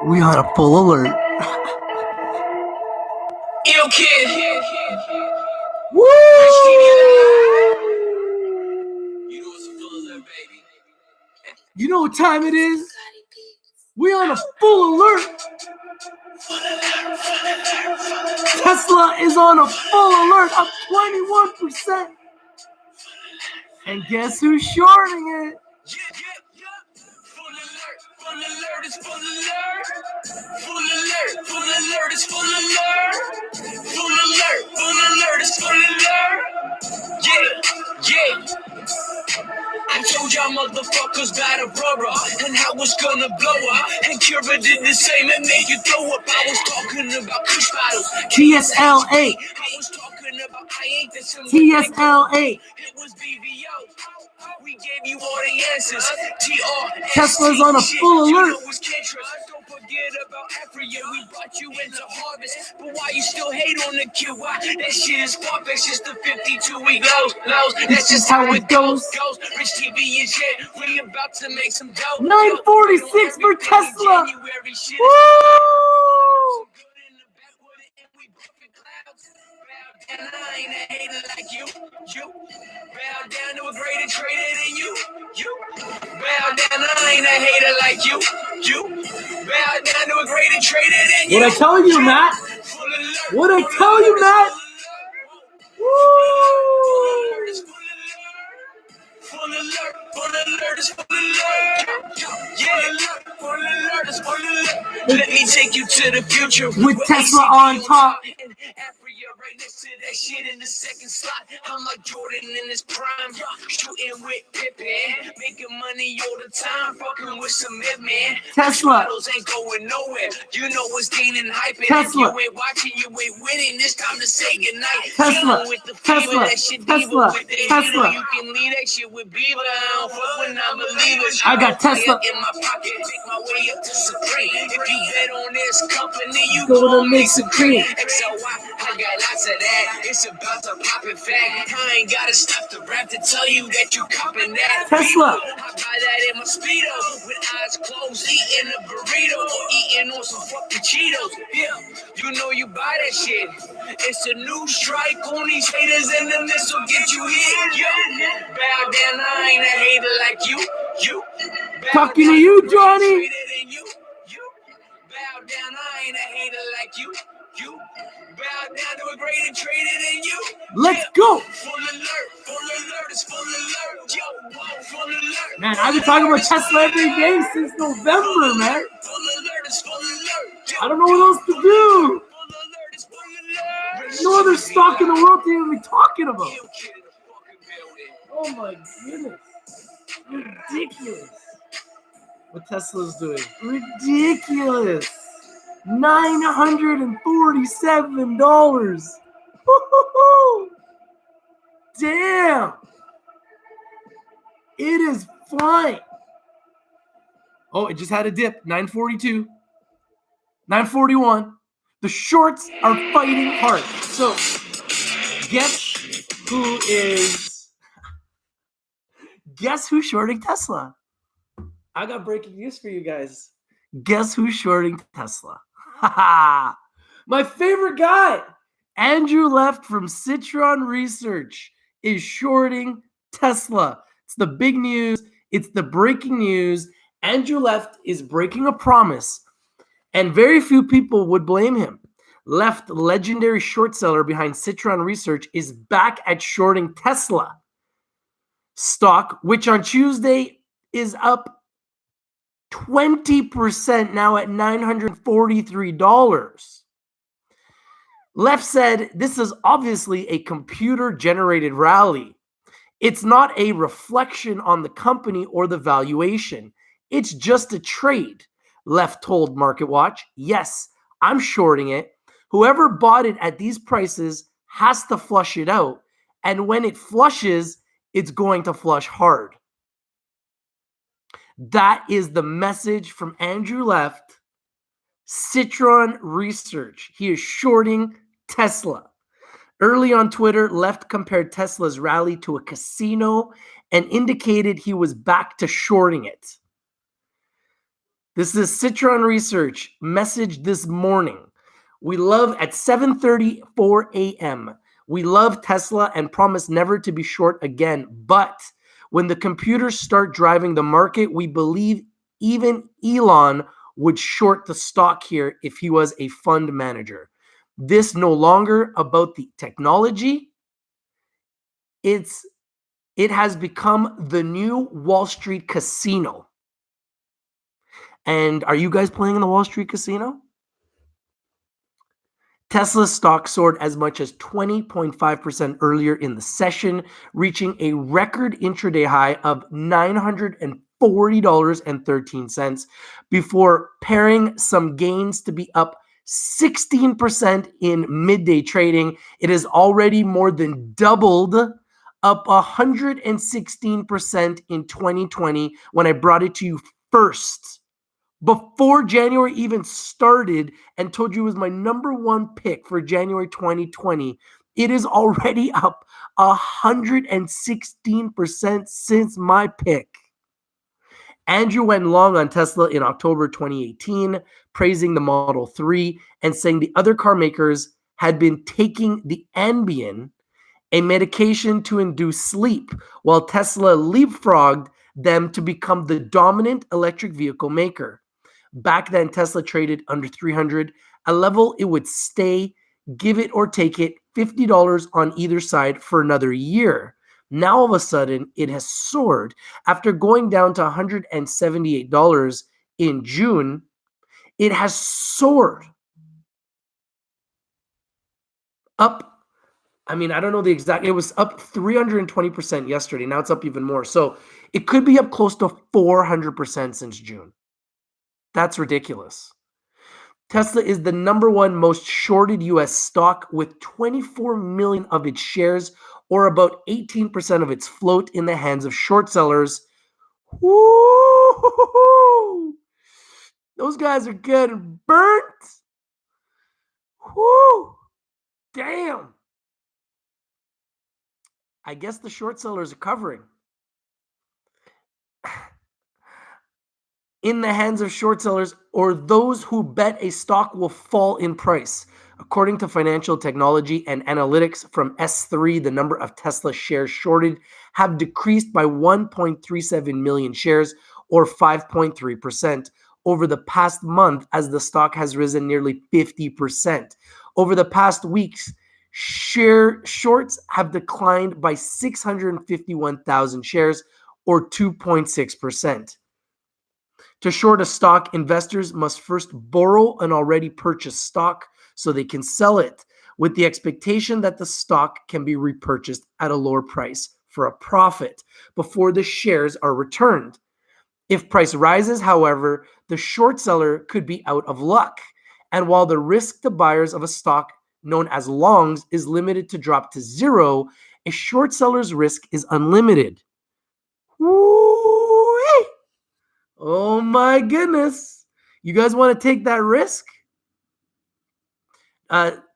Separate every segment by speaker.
Speaker 1: We on a full alert.
Speaker 2: Ill kid.
Speaker 1: Woo!
Speaker 2: You know it's a full alert, baby.
Speaker 1: You know what time it is? We on a full alert. Tesla is on a full alert, up 21%. And guess who's shorting it?
Speaker 2: Full alert is full alert. Full alert is full alert. Full alert is full alert. Yeah. I told y'all motherfuckers about a rubber and how it's gonna blow up. And Cura did the same and make you throw up. I was talking about kush bottles.
Speaker 1: TSLA.
Speaker 2: I was talking about I ain't the
Speaker 1: TSLA.
Speaker 2: It was BVO. We gave you all the answers.
Speaker 1: Tesla's on a full alert.
Speaker 2: Don't forget about Africa. We brought you into harvest. But why you still hate on the kid? Why? That shit is far-fetched. It's the 52-week lows. That's just how it goes. Rich TV and shit. We about to make some dough.
Speaker 1: 946 for Tesla. Woo!
Speaker 2: And I ain't a hater like you. Bow down to a greater trader than you. Bow down, I ain't a hater like you. Bow down to a greater trader than you.
Speaker 1: What'd I tell you, Matt? What'd I tell you, Matt? Woo!
Speaker 2: Full alert is full alert. Yeah, full alert is full alert. Let me take you to the future
Speaker 1: With Tesla on top.
Speaker 2: And Africa right next to that shit in the second slot. I'm like Jordan in his prime, shooting with Pippen, making money all the time, fucking with some man.
Speaker 1: Tesla.
Speaker 2: Battles ain't going nowhere. You know what's gaining hype. And
Speaker 1: Tesla.
Speaker 2: if you ain't watching, you ain't winning. It's time to say goodnight.
Speaker 1: Tesla.
Speaker 2: Dealing with the fever,
Speaker 1: Tesla.
Speaker 2: that shit
Speaker 1: Tesla.
Speaker 2: diva with the
Speaker 1: Tesla.
Speaker 2: heater. You can leave that shit with Beaver. I don't fuck with non-believers.
Speaker 1: I got Tesla
Speaker 2: in my pocket, make my way up to Supreme. If you bet on this company, you
Speaker 1: gonna make some cream.
Speaker 2: XOY, I got lots of that. It's about to pop in fact. I ain't gotta stop the rap to tell you that you copping that.
Speaker 1: Tesla.
Speaker 2: I buy that in my Speedo with eyes closed, eating a burrito or eating on some fucking Cheetos. Yeah, you know you buy that shit. It's a new strike on these haters and the missile get you hit. Yeah, bow down, I ain't a hater like you.
Speaker 1: Talking to you, Johnny.
Speaker 2: Bow down, I ain't a hater like you. Bow down to a greater trader than you.
Speaker 1: Let's go.
Speaker 2: Full alert is full alert. Yo, full alert.
Speaker 1: Man, I've been talking about Tesla every day since November, man.
Speaker 2: Full alert is full alert.
Speaker 1: I don't know what else to do. No other stock in the world to even be talking about. Oh my goodness. Ridiculous. What Tesla's doing. Ridiculous. $947. Woo-hoo-hoo. Damn. It is flying. Oh, it just had a dip. 942. 941. The shorts are fighting hard. So, guess who's shorting Tesla? I got breaking news for you guys. Guess who's shorting Tesla? My favorite guy, Andrew Left from Citron Research, is shorting Tesla. It's the big news. It's the breaking news. Andrew Left is breaking a promise, and very few people would blame him. Left, legendary short seller behind Citron Research, is back at shorting Tesla stock, which on Tuesday is up 20%, now at $943. Left said, this is obviously a computer-generated rally. It's not a reflection on the company or the valuation. It's just a trade. Left told MarketWatch, yes, I'm shorting it. Whoever bought it at these prices has to flush it out. And when it flushes, it's going to flush hard. That is the message from Andrew Left, Citron Research. He is shorting Tesla. Early on Twitter, Left compared Tesla's rally to a casino, and indicated he was back to shorting it. This is Citron Research message this morning. We love at 7:34 a.m. We love Tesla and promise never to be short again. But when the computers start driving the market, we believe even Elon would short the stock here if he was a fund manager. This no longer about the technology. It has become the new Wall Street casino. And are you guys playing in the Wall Street casino? Tesla's stock soared as much as 20.5% earlier in the session, reaching a record intraday high of $940.13 before pairing some gains to be up 16% in midday trading. It has already more than doubled, up 116% in 2020 when I brought it to you first, before January even started, and told you it was my number one pick for January 2020. It is already up 116% since my pick. Andrew went long on Tesla in October 2018, praising the Model 3 and saying the other car makers had been taking the Ambien, a medication to induce sleep, while Tesla leapfrogged them to become the dominant electric vehicle maker. Back then, Tesla traded under 300, a level it would stay, give it or take it, $50 on either side for another year. Now, all of a sudden, it has soared. After going down to $178 in June, it has soared up. I mean, I don't know the exact, it was up 320% yesterday. Now it's up even more. So it could be up close to 400% since June. That's ridiculous. Tesla is the number one most shorted U.S. stock with 24 million of its shares, or about 18% of its float, in the hands of short sellers. Woo! Those guys are getting burnt. Woo! Damn. I guess the short sellers are covering. In the hands of short sellers, or those who bet a stock will fall in price. According to financial technology and analytics from S3, the number of Tesla shares shorted have decreased by 1.37 million shares, or 5.3%, over the past month, as the stock has risen nearly 50%. Over the past weeks, share shorts have declined by 651,000 shares, or 2.6%. To short a stock, investors must first borrow an already purchased stock so they can sell it, with the expectation that the stock can be repurchased at a lower price for a profit before the shares are returned. If price rises, however, the short seller could be out of luck. And while the risk to buyers of a stock known as longs is limited to drop to zero, a short seller's risk is unlimited. Woo-wee! Oh my goodness. You guys want to take that risk?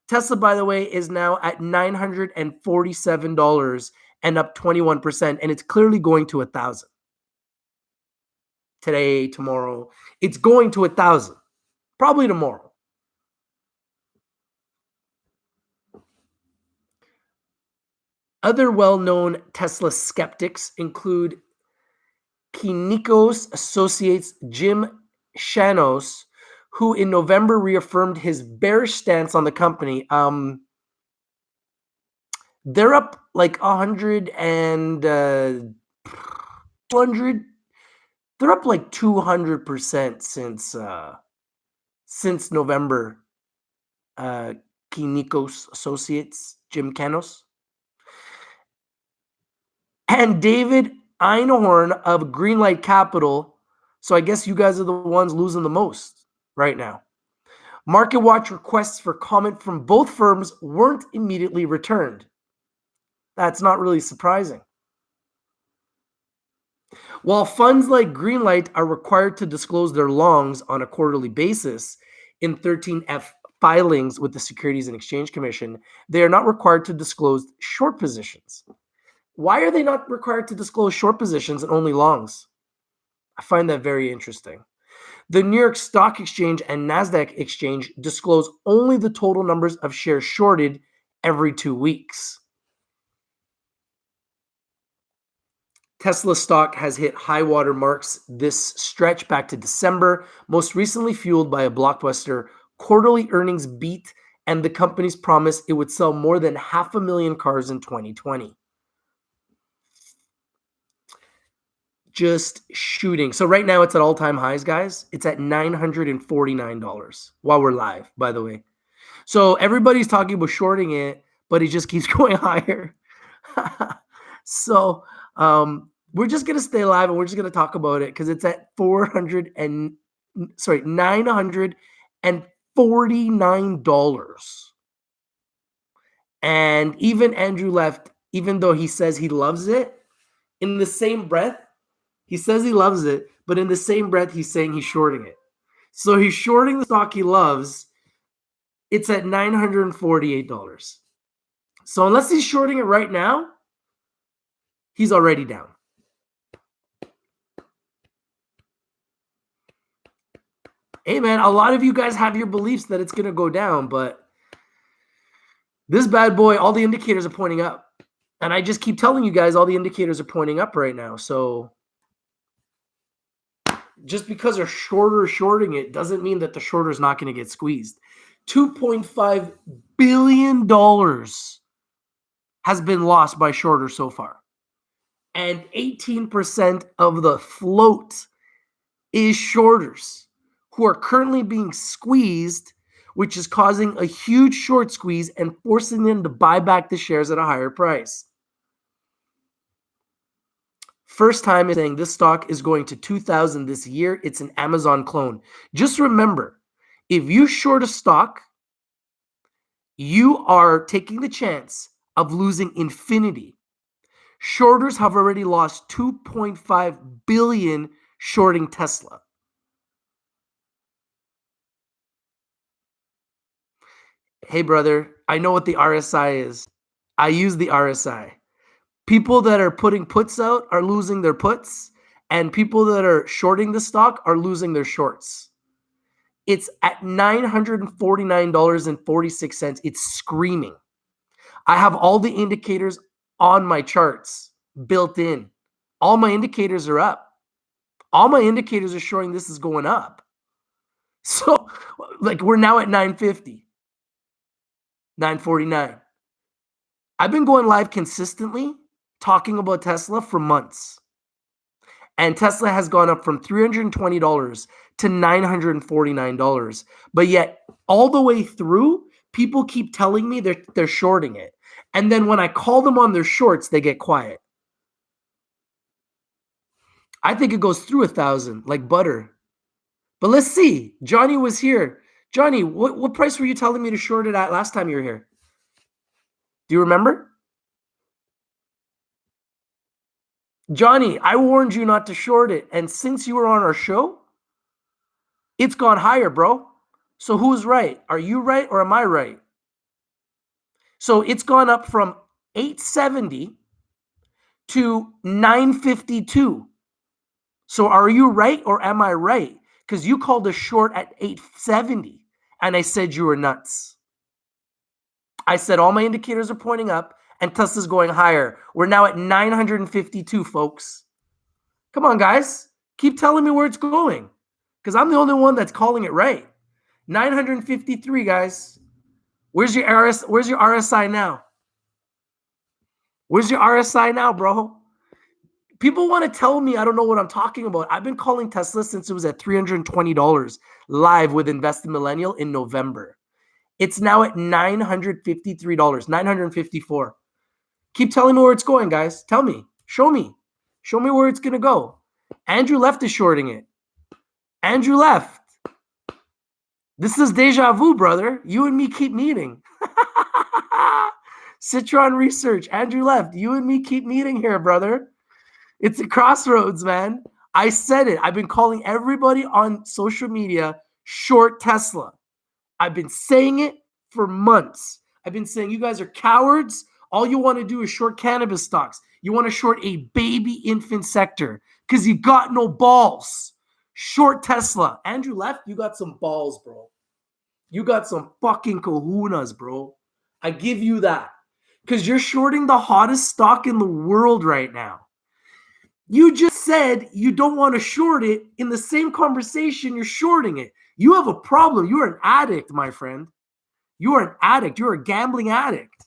Speaker 1: Tesla, by the way, is now at $947 and up 21%, and it's clearly going to 1,000. Today, tomorrow, it's going to 1,000. Probably tomorrow. Other well-known Tesla skeptics include Kiniko's associates Jim Chanos, who in November reaffirmed his bearish stance on the company. They're up like 100 and 200. They're up like 200% since November. Kiniko's associates Jim Chanos and David Einhorn of Greenlight Capital. So I guess you guys are the ones losing the most right now. MarketWatch requests for comment from both firms weren't immediately returned. That's not really surprising. While funds like Greenlight are required to disclose their longs on a quarterly basis in 13F filings with the Securities and Exchange Commission, they are not required to disclose short positions. Why are they not required to disclose short positions and only longs? I find that very interesting. The New York Stock Exchange and NASDAQ Exchange disclose only the total numbers of shares shorted every 2 weeks. Tesla stock has hit high water marks this stretch back to December, most recently fueled by a blockbuster quarterly earnings beat and the company's promise it would sell more than 500,000 cars in 2020. Just shooting. So right now it's at all-time highs, guys. It's at $949 while we're live, by the way. So everybody's talking about shorting it, but it just keeps going higher. So we're just gonna stay live and we're just gonna talk about it because it's at $949. And even Andrew left, even though he says he loves it, in the same breath, he says he loves it, but in the same breath, he's saying he's shorting it. So he's shorting the stock he loves. It's at $948. So unless he's shorting it right now, he's already down. Hey, man, a lot of you guys have your beliefs that it's going to go down, but this bad boy, all the indicators are pointing up. And I just keep telling you guys all the indicators are pointing up right now. So just because a shorter is shorting it doesn't mean that the shorter is not going to get squeezed. $2.5 billion has been lost by shorters so far. And 18% of the float is shorters who are currently being squeezed, which is causing a huge short squeeze and forcing them to buy back the shares at a higher price. First time is saying this stock is going to 2,000 this year. It's an Amazon clone. Just remember, if you short a stock, you are taking the chance of losing infinity. Shorters have already lost $2.5 billion shorting Tesla. Hey, brother, I know what the RSI is. I use the RSI. People that are putting puts out are losing their puts, and people that are shorting the stock are losing their shorts. It's at $949.46. It's screaming. I have all the indicators on my charts built in. All my indicators are up. All my indicators are showing this is going up. So, like, we're now at 950, 949. I've been going live consistently talking about Tesla for months. And Tesla has gone up from $320 to $949. But yet, all the way through, people keep telling me they're shorting it. And then when I call them on their shorts, they get quiet. I think it goes through 1,000 like butter. But let's see. Johnny was here. Johnny, what price were you telling me to short it at last time you were here? Do you remember? Johnny, I warned you not to short it. And since you were on our show, it's gone higher, bro. So who's right? Are you right or am I right? So it's gone up from 870 to 952. So are you right or am I right? Because you called a short at 870 and I said you were nuts. I said all my indicators are pointing up and Tesla's going higher. We're now at 952, folks. Come on, guys. Keep telling me where it's going because I'm the only one that's calling it right. 953, guys. Where's your RSI now? Where's your RSI now, bro? People want to tell me I don't know what I'm talking about. I've been calling Tesla since it was at $320 live with Invest Millennial in November. It's now at $953, 954. Keep telling me where it's going, guys. Tell me. Show me. Show me where it's going to go. Andrew Left is shorting it. Andrew Left. This is deja vu, brother. You and me keep meeting. Citron Research, Andrew Left. You and me keep meeting here, brother. It's a crossroads, man. I said it. I've been calling everybody on social media short Tesla. I've been saying it for months. I've been saying you guys are cowards. All you want to do is short cannabis stocks. You want to short a baby infant sector because you got no balls. Short Tesla. Andrew left, you got some balls, bro. You got some fucking kahunas, bro. I give you that. Because you're shorting the hottest stock in the world right now. You just said you don't want to short it. In the same conversation, you're shorting it. You have a problem. You're an addict, my friend. You are an addict. You're a gambling addict.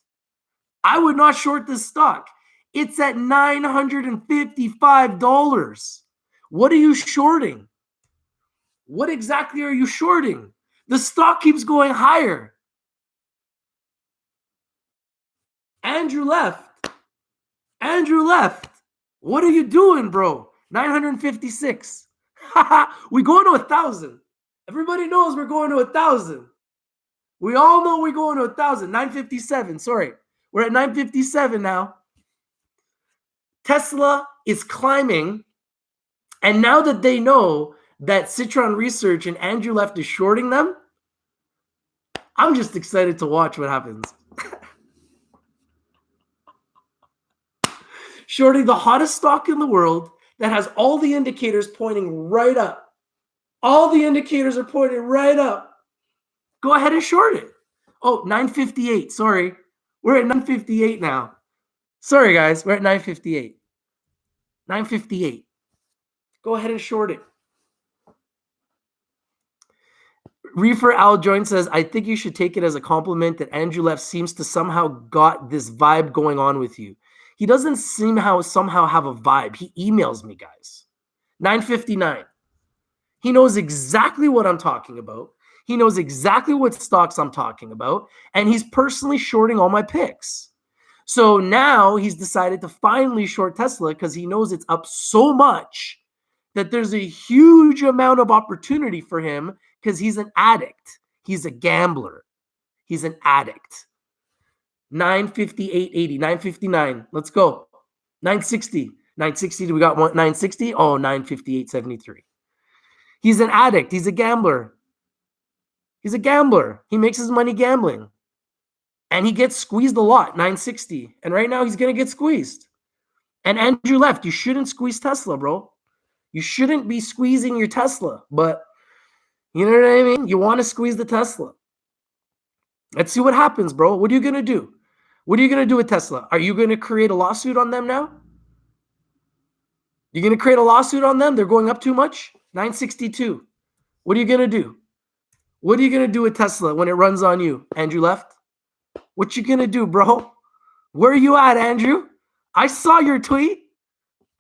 Speaker 1: I would not short this stock. It's at $955. What are you shorting? What exactly are you shorting? The stock keeps going higher. Andrew left. Andrew left. What are you doing, bro? 956. We going to 1,000. Everybody knows we're going to 1,000. We all know we're going to 1,000. 957. Sorry. We're at 957 now. Tesla is climbing. And now that they know that Citron Research and Andrew Left is shorting them, I'm just excited to watch what happens. Shorting the hottest stock in the world that has all the indicators pointing right up. All the indicators are pointing right up. Go ahead and short it. Oh, 958. Sorry. We're at 958 now. Sorry, guys. We're at 958. 958. Go ahead and short it. Reefer Al Joint says, I think you should take it as a compliment that Andrew Left seems to somehow got this vibe going on with you. He doesn't somehow have a vibe. He emails me, guys. 959. He knows exactly what I'm talking about. He knows exactly what stocks I'm talking about. And he's personally shorting all my picks. So now he's decided to finally short Tesla because he knows it's up so much that there's a huge amount of opportunity for him because he's an addict. He's a gambler. He's an addict. 958.80, 959. Let's go. 960. 960. Do we got one? 960? Oh, 958.73. He's an addict. He's a gambler. He's a gambler. He makes his money gambling. And he gets squeezed a lot, 960. And right now he's going to get squeezed. And Andrew Left, you shouldn't squeeze Tesla, bro. You shouldn't be squeezing your Tesla. But you know what I mean? You want to squeeze the Tesla. Let's see what happens, bro. What are you going to do? What are you going to do with Tesla? Are you going to create a lawsuit on them now? You're going to create a lawsuit on them? They're going up too much? 962. What are you going to do? What are you going to do with Tesla when it runs on you, Andrew Left? What you going to do, bro? Where are you at, Andrew? I saw your tweet.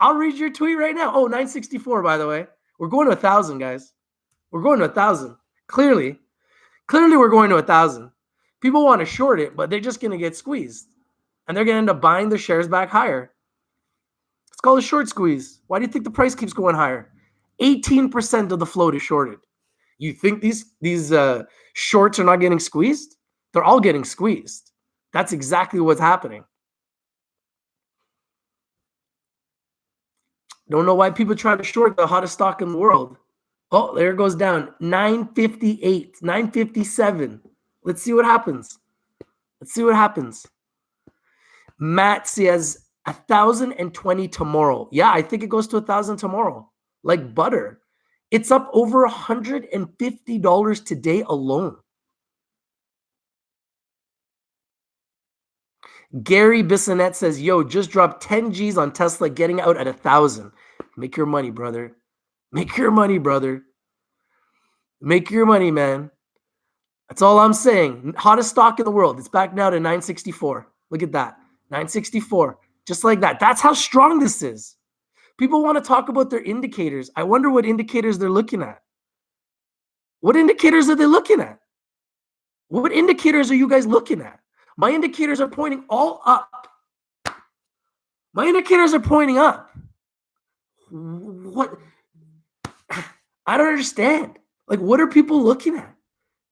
Speaker 1: I'll read your tweet right now. Oh, 964, by the way. We're going to 1,000, guys. We're going to 1,000. Clearly we're going to 1,000. People want to short it, but they're just going to get squeezed. And they're going to end up buying the shares back higher. It's called a short squeeze. Why do you think the price keeps going higher? 18% of the float is shorted. You think these shorts are not getting squeezed? They're all getting squeezed. That's exactly what's happening. Don't know why people try to short the hottest stock in the world. Oh, there it goes down. 958, 957. Let's see what happens. Let's see what happens. Matt says 1,020 tomorrow. Yeah, I think it goes to 1,000 tomorrow. Like butter. It's up over $150 today alone. Gary Bissonette says, yo, just dropped 10 G's on Tesla getting out at 1,000. Make your money, brother. Make your money, brother. Make your money, man. That's all I'm saying. Hottest stock in the world. It's back now to 964. Look at that. 964. Just like that. That's how strong this is. People want to talk about their indicators. I wonder what indicators they're looking at. What indicators are they looking at? What indicators are you guys looking at? My indicators are pointing all up. My indicators are pointing up. What? I don't understand. Like, what are people looking at?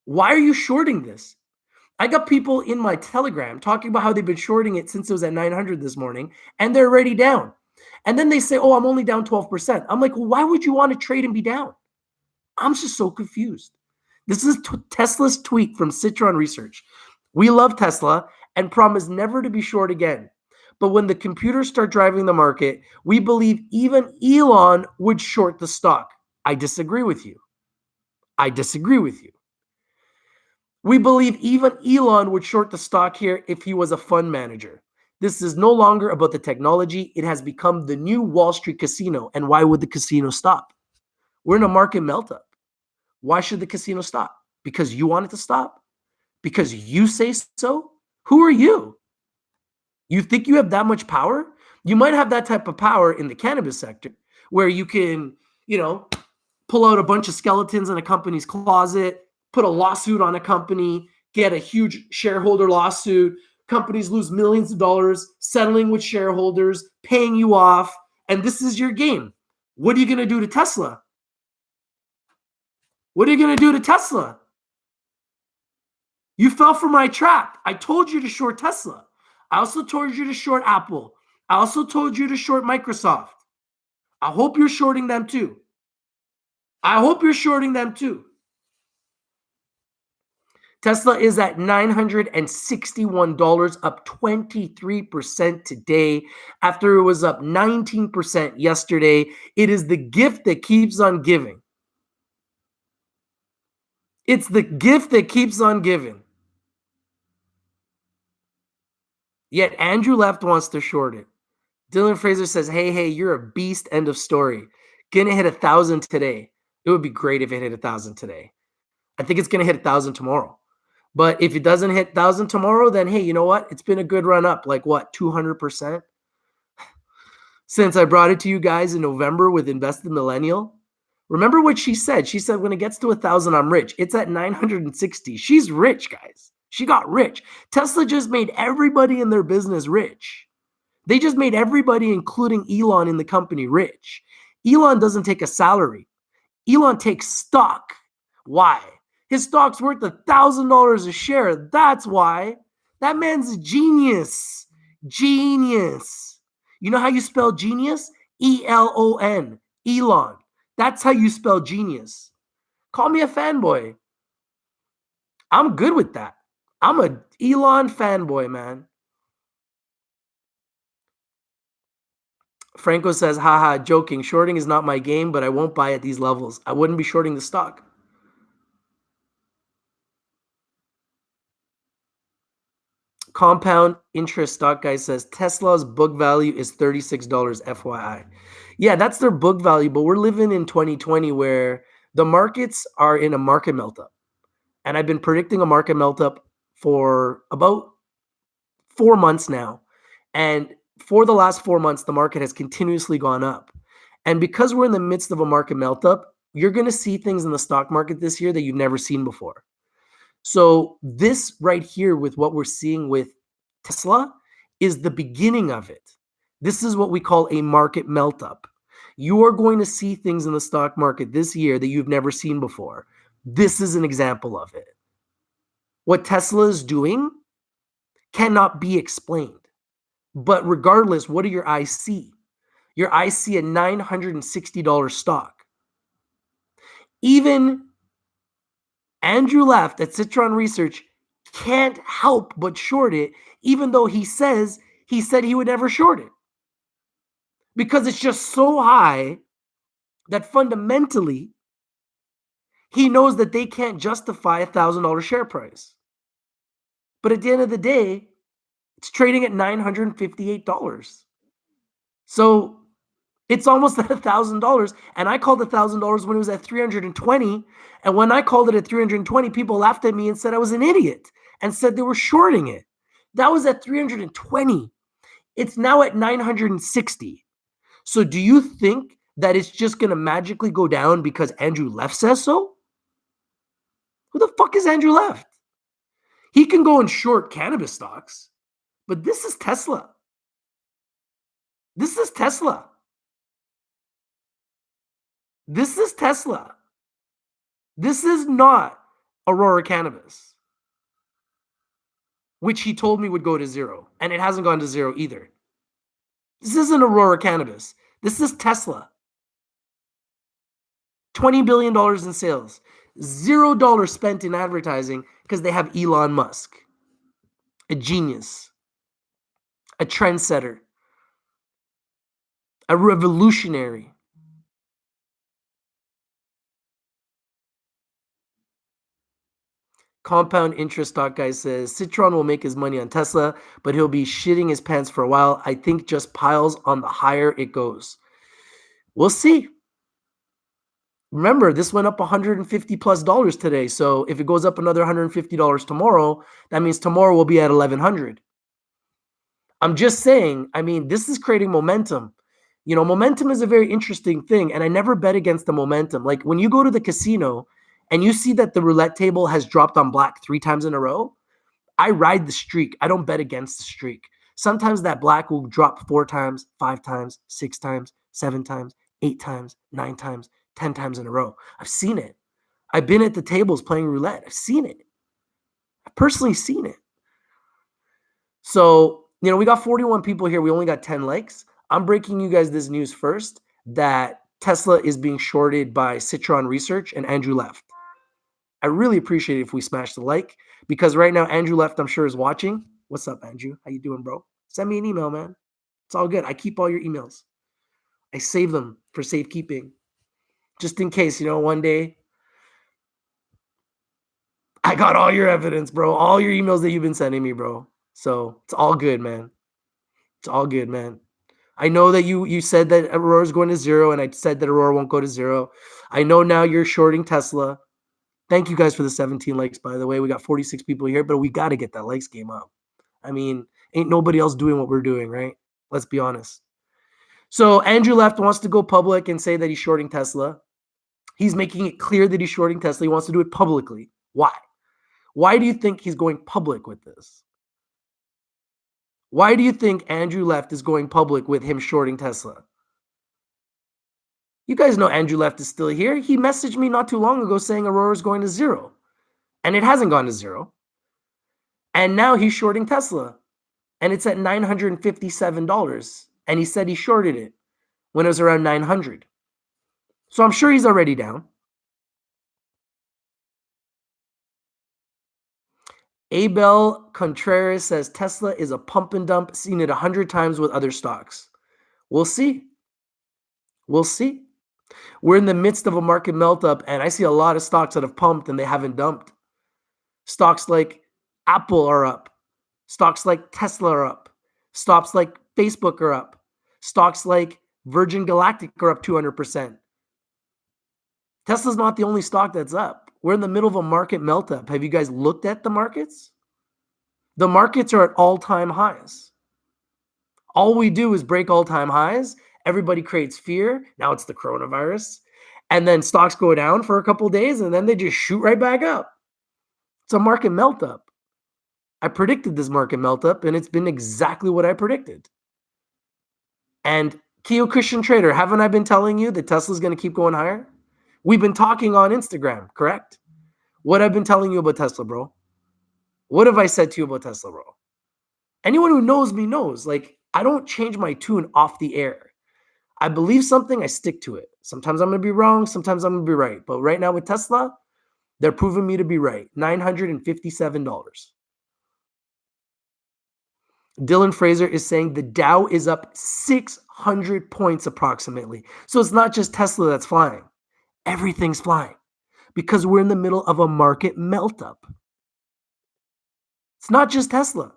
Speaker 1: Why are you shorting this? I got people in my Telegram talking about how they've been shorting it since it was at 900 this morning, and they're already down. And then they say, oh, I'm only down 12%. I'm like, well, why would you want to trade and be down? I'm just so confused. This is Tesla's tweet from Citron Research. We love Tesla and promise never to be short again. But when the computers start driving the market, we believe even Elon would short the stock. I disagree with you. I disagree with you. We believe even Elon would short the stock here if he was a fund manager. This is no longer about the technology. It has become the new Wall Street casino. And why would the casino stop? We're in a market meltup. Why should the casino stop? Because you want it to stop? Because you say so? Who are you? You think you have that much power? You might have that type of power in the cannabis sector where you can, pull out a bunch of skeletons in a company's closet, put a lawsuit on a company, get a huge shareholder lawsuit. Companies lose millions of dollars, settling with shareholders, paying you off, and this is your game. What are you going to do to Tesla? What are you going to do to Tesla? You fell for my trap. I told you to short Tesla. I also told you to short Apple. I also told you to short Microsoft. I hope you're shorting them too. I hope you're shorting them too. Tesla is at $961, up 23% today after it was up 19% yesterday. It is the gift that keeps on giving. It's the gift that keeps on giving. Yet Andrew Left wants to short it. Dylan Fraser says, hey, you're a beast, end of story. Gonna hit 1,000 today. It would be great if it hit 1,000 today. I think it's gonna hit 1,000 tomorrow. But if it doesn't hit 1,000 tomorrow, then hey, you know what? It's been a good run up, like what, 200%? Since I brought it to you guys in November with Invested Millennial. Remember what she said? She said, when it gets to 1,000, I'm rich. It's at 960. She's rich, guys. She got rich. Tesla just made everybody in their business rich. They just made everybody, including Elon in the company, rich. Elon doesn't take a salary. Elon takes stock. Why? His stock's worth $1,000 a share. That's why. That man's a genius. Genius. You know how you spell genius? E-L-O-N. Elon. That's how you spell genius. Call me a fanboy. I'm good with that. I'm a Elon fanboy, man. Franco says, haha, joking. Shorting is not my game, but I won't buy at these levels. I wouldn't be shorting the stock. Compound interest stock guy says Tesla's book value is $36 FYI. Yeah, that's their book value, but we're living in 2020 where the markets are in a market meltup. And I've been predicting a market meltup for about 4 months now. And for the last 4 months, the market has continuously gone up. And because we're in the midst of a market meltup, you're going to see things in the stock market this year that you've never seen before. So this right here with what we're seeing with Tesla is the beginning of it. This is what we call a market meltup. You are going to see things in the stock market this year that you've never seen before. This is an example of it. What Tesla is doing cannot be explained. But regardless, what do your eyes see? Your eyes see a $960 stock. Even Andrew Left at Citron Research can't help but short it, even though he said he would never short it. Because it's just so high that fundamentally he knows that they can't justify $1,000 share price. But at the end of the day, it's trading at $958. So it's almost at $1,000. And I called $1,000 when it was at 320. And when I called it at 320, people laughed at me and said I was an idiot and said they were shorting it. That was at 320. It's now at 960. So do you think that it's just going to magically go down because Andrew Left says so? Who the fuck is Andrew Left? He can go and short cannabis stocks, but this is Tesla. This is Tesla. This is Tesla. This is not Aurora Cannabis, which he told me would go to zero, and it hasn't gone to zero either. This isn't Aurora Cannabis. This is Tesla. $20 billion in sales. $0 spent in advertising because they have Elon Musk, a genius, a trendsetter, a revolutionary. Compound interest stock guy says Citron will make his money on Tesla, but he'll be shitting his pants for a while. I think just piles on the higher it goes. We'll see. Remember, this went up $150+ today. So if it goes up another $150 tomorrow, that means tomorrow will be at 1100. I'm just saying, I mean, this is creating momentum. You know, momentum is a very interesting thing, and I never bet against the momentum. Like when you go to the casino and you see that the roulette table has dropped on black 3 times in a row, I ride the streak. I don't bet against the streak. Sometimes that black will drop 4 times, 5 times, 6 times, 7 times, 8 times, 9 times, 10 times in a row. I've seen it. I've been at the tables playing roulette. I've seen it. I've personally seen it. So, you know, we got 41 people here. We only got 10 likes. I'm breaking you guys this news first, that Tesla is being shorted by Citron Research and Andrew Left. I really appreciate it if we smash the like, because right now Andrew Left, I'm sure, is watching. What's up, Andrew? How you doing, bro? Send me an email, man. It's all good. I keep all your emails. I save them for safekeeping, just in case, you know, one day I got all your evidence, bro. All your emails that you've been sending me, bro. So it's all good, man. It's all good, man. I know that you said that Aurora's going to 0, and I said that Aurora won't go to 0. I know now you're shorting Tesla. Thank you guys for the 17 likes, by the way. We got 46 people here, but we got to get that likes game up. I mean, ain't nobody else doing what we're doing, right? Let's be honest. So Andrew Left wants to go public and say that he's shorting Tesla. He's making it clear that he's shorting Tesla. He wants to do it publicly. Why? Why do you think he's going public with this? Why do you think Andrew Left is going public with him shorting Tesla? You guys know Andrew Left is still here. He messaged me not too long ago saying Aurora's going to 0. And it hasn't gone to 0. And now he's shorting Tesla. And it's at $957. And he said he shorted it when it was around 900. So I'm sure he's already down. Abel Contreras says Tesla is a pump and dump, seen it 100 times with other stocks. We'll see. We'll see. We're in the midst of a market melt up, and I see a lot of stocks that have pumped and they haven't dumped. Stocks like Apple are up. Stocks like Tesla are up. Stocks like Facebook are up. Stocks like Virgin Galactic are up 200%. Tesla's not the only stock that's up. We're in the middle of a market melt up. Have you guys looked at the markets? The markets are at all-time highs. All we do is break all-time highs. Everybody creates fear. Now it's the coronavirus. And then stocks go down for a couple of days, and then they just shoot right back up. It's a market melt up. I predicted this market melt up, and it's been exactly what I predicted. And Keo Christian Trader, haven't I been telling you that Tesla's going to keep going higher? We've been talking on Instagram, correct? What I've been telling you about Tesla, bro? What have I said to you about Tesla, bro? Anyone who knows me knows, like, I don't change my tune off the air. I believe something, I stick to it. Sometimes I'm going to be wrong, sometimes I'm going to be right. But right now with Tesla, they're proving me to be right. $957. Dylan Fraser is saying the Dow is up 600 points approximately. So it's not just Tesla that's flying. Everything's flying because we're in the middle of a market melt up. It's not just Tesla.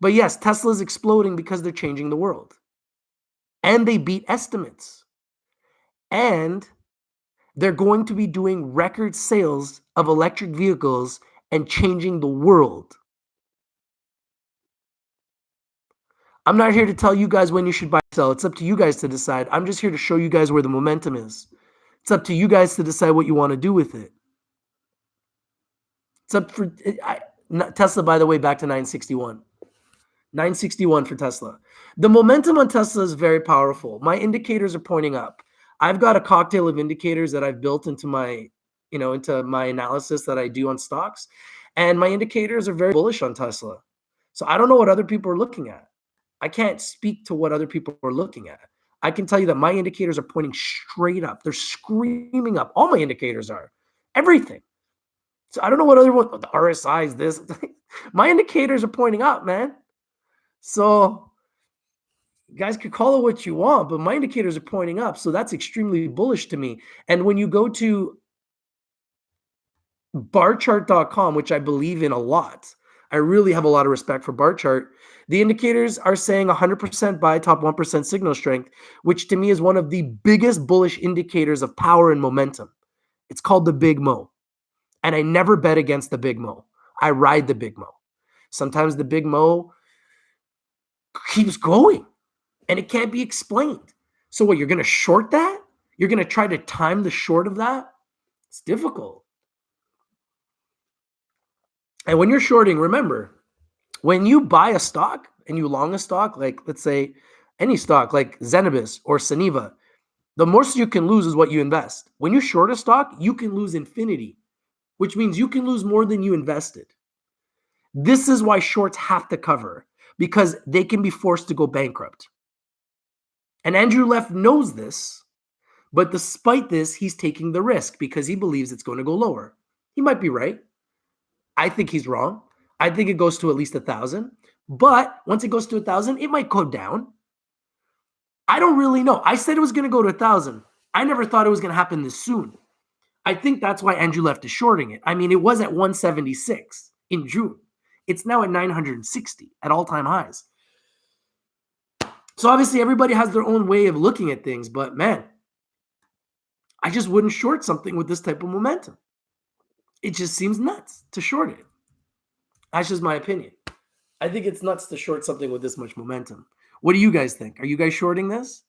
Speaker 1: But yes, Tesla's exploding because they're changing the world. And they beat estimates. And they're going to be doing record sales of electric vehicles and changing the world. I'm not here to tell you guys when you should buy or sell. It's up to you guys to decide. I'm just here to show you guys where the momentum is. It's up to you guys to decide what you want to do with it. It's up for Tesla, by the way, back to 961. 961 for Tesla. The momentum on Tesla is very powerful. My indicators are pointing up. I've got a cocktail of indicators that I've built into my, into my analysis that I do on stocks. And my indicators are very bullish on Tesla. So I don't know what other people are looking at. I can't speak to what other people are looking at. I can tell you that my indicators are pointing straight up. They're screaming up. All my indicators are. Everything. So I don't know what other one, the RSI is this. My indicators are pointing up, man. So you guys could call it what you want, but my indicators are pointing up. So that's extremely bullish to me. And when you go to barchart.com, which I believe in a lot. I really have a lot of respect for Barchart. The indicators are saying 100% buy, top 1% signal strength, which to me is one of the biggest bullish indicators of power and momentum. It's called the Big Mo. And I never bet against the Big Mo. I ride the Big Mo. Sometimes the Big Mo keeps going and it can't be explained. So what, you're going to short that? You're going to try to time the short of that? It's difficult. And when you're shorting, remember, when you buy a stock and you long a stock, like let's say any stock like Zenabis or Saniva, the most you can lose is what you invest. When you short a stock, you can lose infinity, which means you can lose more than you invested. This is why shorts have to cover, because they can be forced to go bankrupt. And Andrew Leff knows this, but despite this, he's taking the risk because he believes it's going to go lower. He might be right. I think he's wrong. I think it goes to at least 1,000. But once it goes to 1,000, it might go down. I don't really know. I said it was going to go to 1,000. I never thought it was going to happen this soon. I think that's why Andrew Leff is shorting it. I mean, it was at 176 in June. It's now at 960 at all-time highs. So obviously everybody has their own way of looking at things, but man, I just wouldn't short something with this type of momentum. It just seems nuts to short it. That's just my opinion. I think it's nuts to short something with this much momentum. What do you guys think? Are you guys shorting this?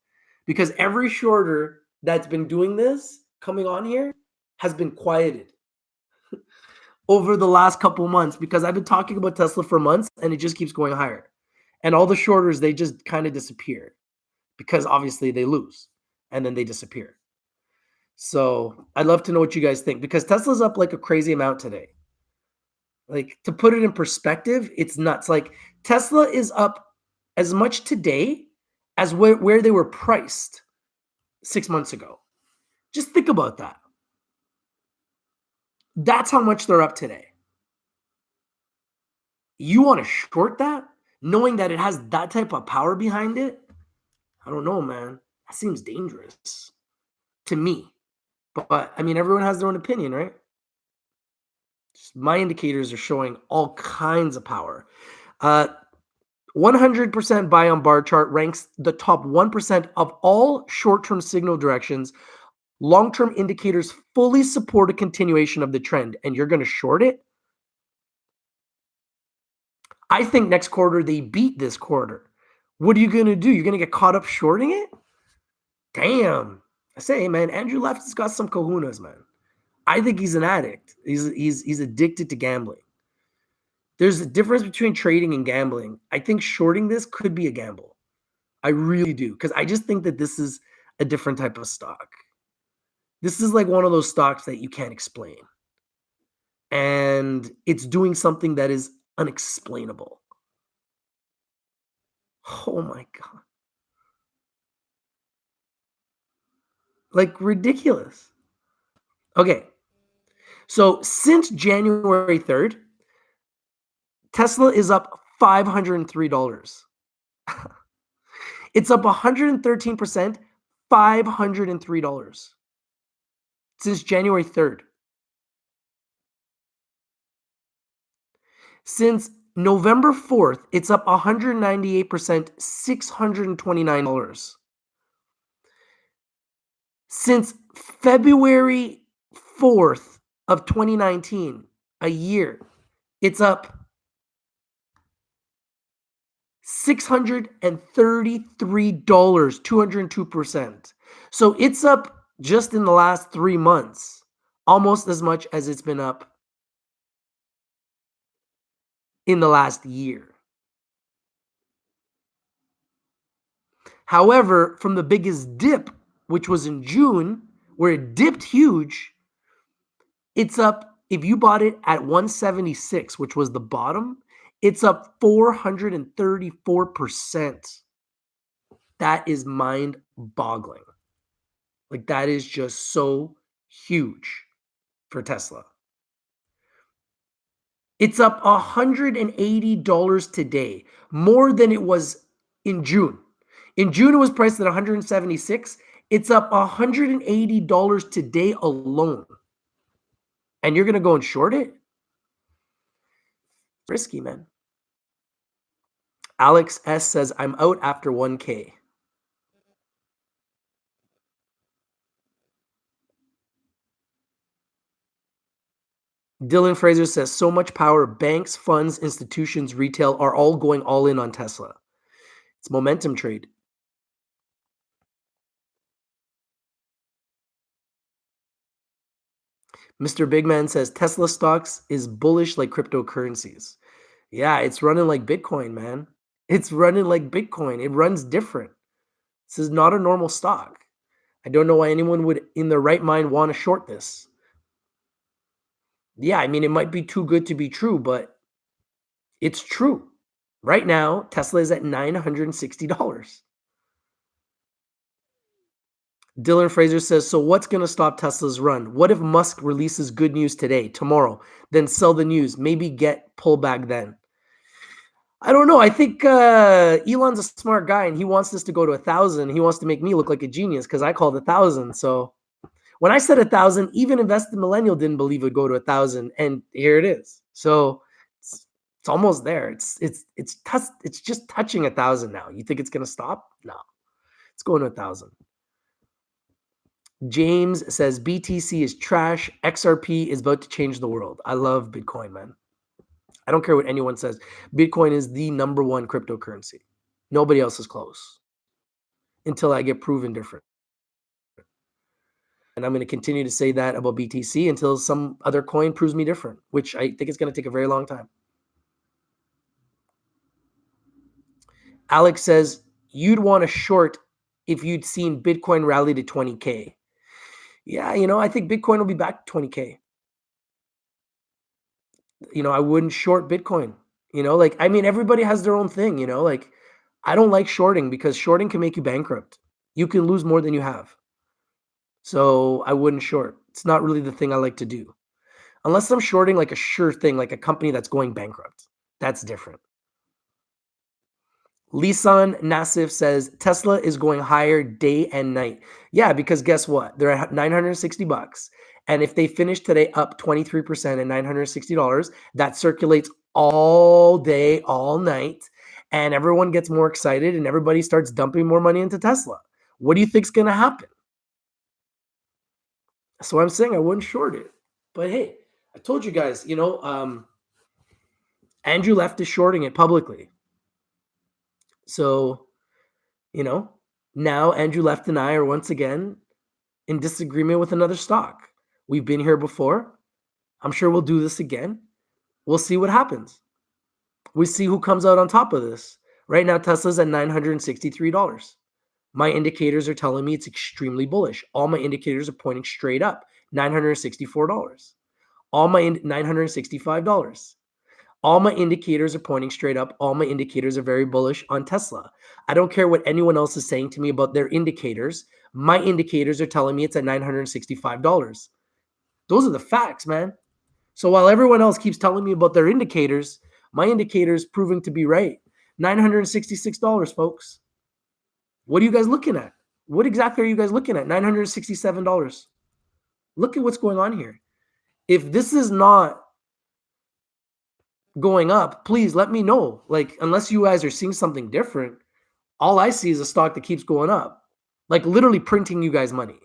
Speaker 1: Because every shorter that's been doing this, coming on here, has been quieted over the last couple months, because I've been talking about Tesla for months and it just keeps going higher. And all the shorters, they just kind of disappear because obviously they lose and then they disappear. So I'd love to know what you guys think, because Tesla's up like a crazy amount today. Like, to put it in perspective, it's nuts. Like, Tesla is up as much today as where they were priced 6 months ago. Just think about that. That's how much they're up today. You want to short that, knowing that it has that type of power behind it? I don't know, man. That seems dangerous to me. But I mean, everyone has their own opinion, right? My indicators are showing all kinds of power. 100% buy on bar chart ranks the top 1% of all short-term signal directions. Long-term indicators fully support a continuation of the trend, and you're going to short it? I think next quarter they beat this quarter. What are you going to do? You're going to get caught up shorting it? Damn. I say, hey, man, Andrew Leff has got some kahunas, man. I think he's an addict. He's addicted to gambling. There's a difference between trading and gambling. I think shorting this could be a gamble. I really do, because I just think that this is a different type of stock. This is like one of those stocks that you can't explain. And it's doing something that is unexplainable. Oh my God. Like, ridiculous. Okay. So since January 3rd, Tesla is up $503. It's up 113%, $503 since January 3rd. Since November 4th, it's up 198%, $629. Since February 4th of 2019, a year, it's up $633, 202%. So it's up just in the last 3 months, almost as much as it's been up in the last year. However, from the biggest dip, which was in June, where it dipped huge, it's up, if you bought it at 176, which was the bottom, it's up 434%. That is mind-boggling. Like, that is just so huge for Tesla. It's up $180 today, more than it was in June. In June, it was priced at 176. It's up $180 today alone. and you're going to go and short it? Risky, man. Alex S says, I'm out after 1K. Dylan Fraser says, so much power. Banks, funds, institutions, retail are all going all in on Tesla. It's momentum trade. Mr. Bigman says, Tesla stocks is bullish like cryptocurrencies. Yeah, it's running like Bitcoin, man. It's running like Bitcoin. It runs different. This is not a normal stock. I don't know why anyone would, in their right mind, want to short this. Yeah, I mean, it might be too good to be true, but it's true. Right now, Tesla is at $960. Dylan Fraser says, so what's going to stop Tesla's run? What if Musk releases good news today, tomorrow, then sell the news, maybe get pullback then? I don't know. I think Elon's a smart guy, and he wants this to go to 1,000. He wants to make me look like a genius because I called 1,000. So when I said 1,000, even Invested Millennial didn't believe it would go to 1,000, and here it is. So it's almost there. It's just touching 1,000 now. You think it's gonna stop? No, it's going to 1,000. James says BTC is trash. XRP is about to change the world. I love Bitcoin, man. I don't care what anyone says. Bitcoin is the number one cryptocurrency. Nobody else is close until I get proven different. And I'm going to continue to say that about BTC until some other coin proves me different, which I think is going to take a very long time. Alex says, you'd want to short if you'd seen Bitcoin rally to 20K. Yeah, I think Bitcoin will be back to 20K. I wouldn't short Bitcoin. Everybody has their own thing, I don't like shorting because shorting can make you bankrupt. You can lose more than you have. So I wouldn't short. It's not really the thing I like to do. Unless I'm shorting like a sure thing, like a company that's going bankrupt. That's different. Lisan Nassif says, Tesla is going higher day and night. Yeah, because guess what? They're at $960. And if they finish today up 23% at $960, that circulates all day, all night. And everyone gets more excited and everybody starts dumping more money into Tesla. What do you think's going to happen? So I'm saying I wouldn't short it. But hey, I told you guys, Andrew Left is shorting it publicly. So, now Andrew Left and I are once again in disagreement with another stock. We've been here before. I'm sure we'll do this again. We'll see what happens. We see who comes out on top of this. Right now, Tesla's at $963. My indicators are telling me it's extremely bullish. All my indicators are pointing straight up. $964. All my $965. All my indicators are pointing straight up. All my indicators are very bullish on Tesla. I don't care what anyone else is saying to me about their indicators. My indicators are telling me it's at $965. Those are the facts, man. So while everyone else keeps telling me about their indicators, my indicators proving to be right. $966, folks. What are you guys looking at? What exactly are you guys looking at? $967. Look at what's going on here. If this is not going up, please let me know. Unless you guys are seeing something different, all I see is a stock that keeps going up. Literally printing you guys money.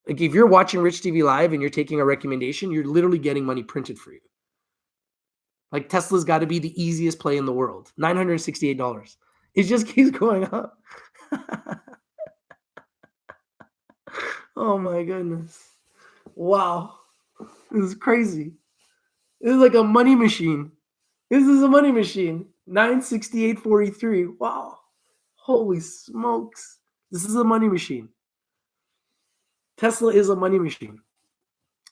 Speaker 1: If you're watching Rich TV Live and you're taking a recommendation, you're literally getting money printed for you. Tesla's got to be the easiest play in the world. $968. It just keeps going up. Oh my goodness. Wow. This is crazy. This is like a money machine. This is a money machine. 968.43. Wow. Holy smokes. This is a money machine. Tesla is a money machine.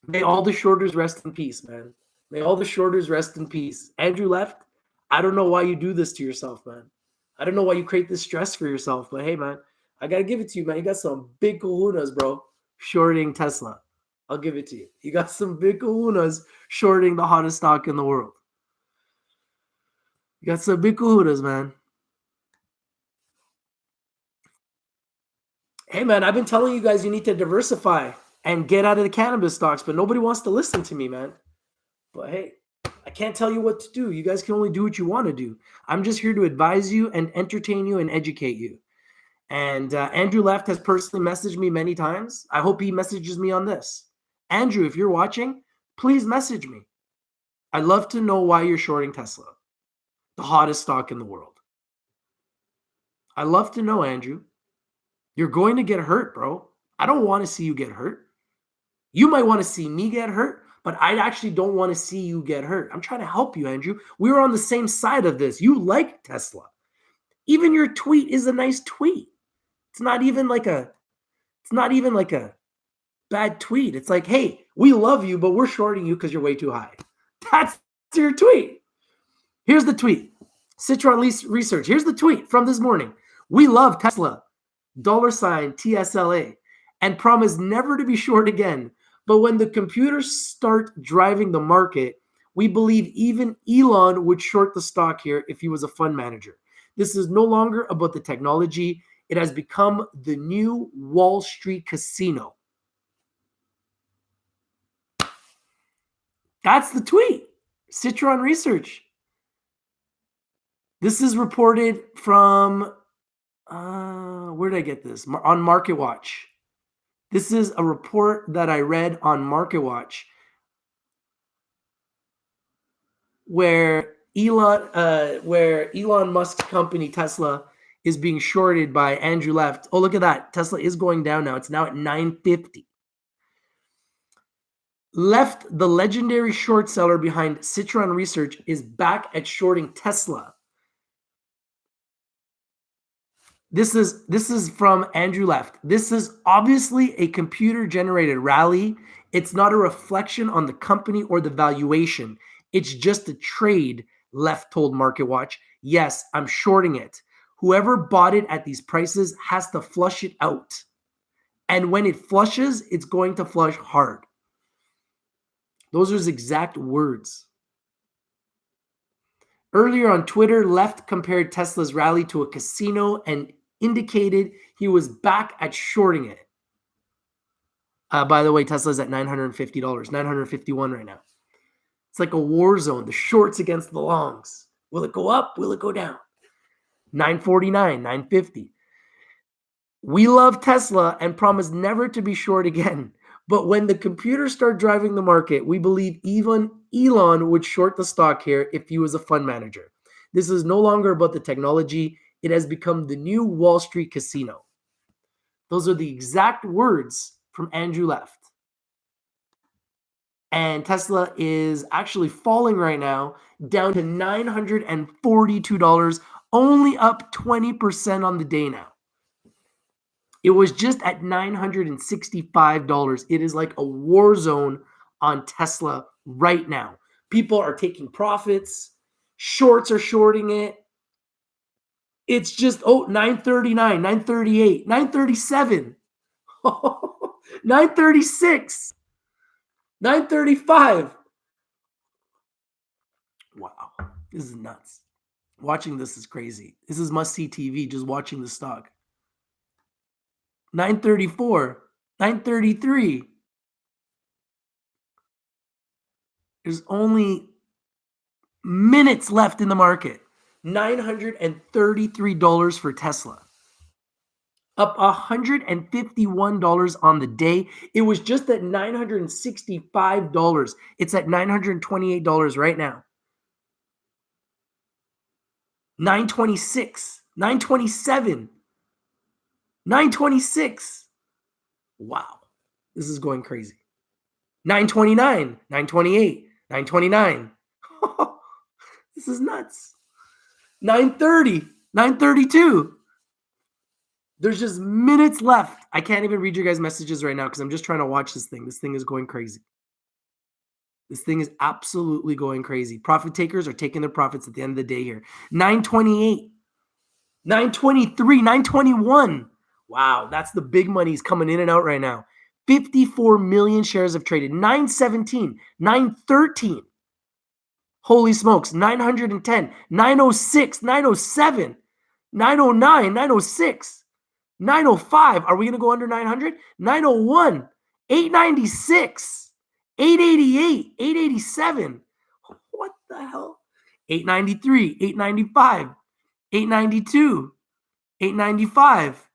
Speaker 1: May all the shorters rest in peace, man. May all the shorters rest in peace. Andrew Left, I don't know why you do this to yourself, man. I don't know why you create this stress for yourself, but hey, man, I got to give it to you, man. You got some big kahunas, bro, shorting Tesla. I'll give it to you. You got some big kahunas shorting the hottest stock in the world. You got some big kahunas, man. Hey, man, I've been telling you guys you need to diversify. and get out of the cannabis stocks, but nobody wants to listen to me, man. But hey, I can't tell you what to do. You guys can only do what you want to do. I'm just here to advise you and entertain you and educate you. And Andrew Left has personally messaged me many times. I hope he messages me on this. Andrew, if you're watching, please message me. I'd love to know why you're shorting Tesla, the hottest stock in the world. I'd love to know, Andrew. You're going to get hurt, bro. I don't want to see you get hurt. You might want to see me get hurt, but I actually don't want to see you get hurt. I'm trying to help you, Andrew. We were on the same side of this. You like Tesla. Even your tweet is a nice tweet. It's not even like a bad tweet. It's like, hey, we love you, but we're shorting you because you're way too high. That's your tweet. Here's the tweet. Citron Research. Here's the tweet from this morning. We love Tesla, $TSLA, and promise never to be short again. But when the computers start driving the market, we believe even Elon would short the stock here if he was a fund manager. This is no longer about the technology. It has become the new Wall Street casino. That's the tweet. Citron Research. This is reported from, where did I get this? On MarketWatch. This is a report that I read on MarketWatch where Elon Musk's company Tesla is being shorted by Andrew Left. Oh, look at that. Tesla is going down now. It's now at 950. Left, the legendary short seller behind Citron Research, is back at shorting Tesla. This is from Andrew Left. This is obviously a computer-generated rally. It's not a reflection on the company or the valuation. It's just a trade, Left told MarketWatch. Yes, I'm shorting it. Whoever bought it at these prices has to flush it out. And when it flushes, it's going to flush hard. Those are his exact words. Earlier on Twitter, Left compared Tesla's rally to a casino and indicated he was back at shorting it. By the way, Tesla's at $950, $951 right now. It's like a war zone, the shorts against the longs. Will it go up? Will it go down? 949, 950. We love Tesla and promise never to be short again. But when the computers start driving the market, we believe even Elon would short the stock here if he was a fund manager. This is no longer about the technology. It has become the new Wall Street casino. Those are the exact words from Andrew Left. And Tesla is actually falling right now, down to $942, only up 20% on the day now. It was just at $965. It is like a war zone on Tesla right now. People are taking profits. Shorts are shorting it. It's just, $939, $938, $937, $936, $935. Wow, this is nuts. Watching this is crazy. This is must-see TV, just watching the stock. 934, 933. There's only minutes left in the market. $933 for Tesla. Up $151 on the day. It was just at $965. It's at $928 right now. 926, 927. 926. Wow. This is going crazy. 929, 928, 929. This is nuts. 930, 932. There's just minutes left. I can't even read your guys' messages right now because I'm just trying to watch this thing. This thing is going crazy. This thing is absolutely going crazy. Profit takers are taking their profits at the end of the day here. 928, 923, 921. Wow, that's the big money's coming in and out right now. 54 million shares have traded. 917, 913. Holy smokes, 910, 906, 907, 909, 906, 905. Are we going to go under 900? 901, 896, 888, 887. What the hell? 893, 895, 892, 895.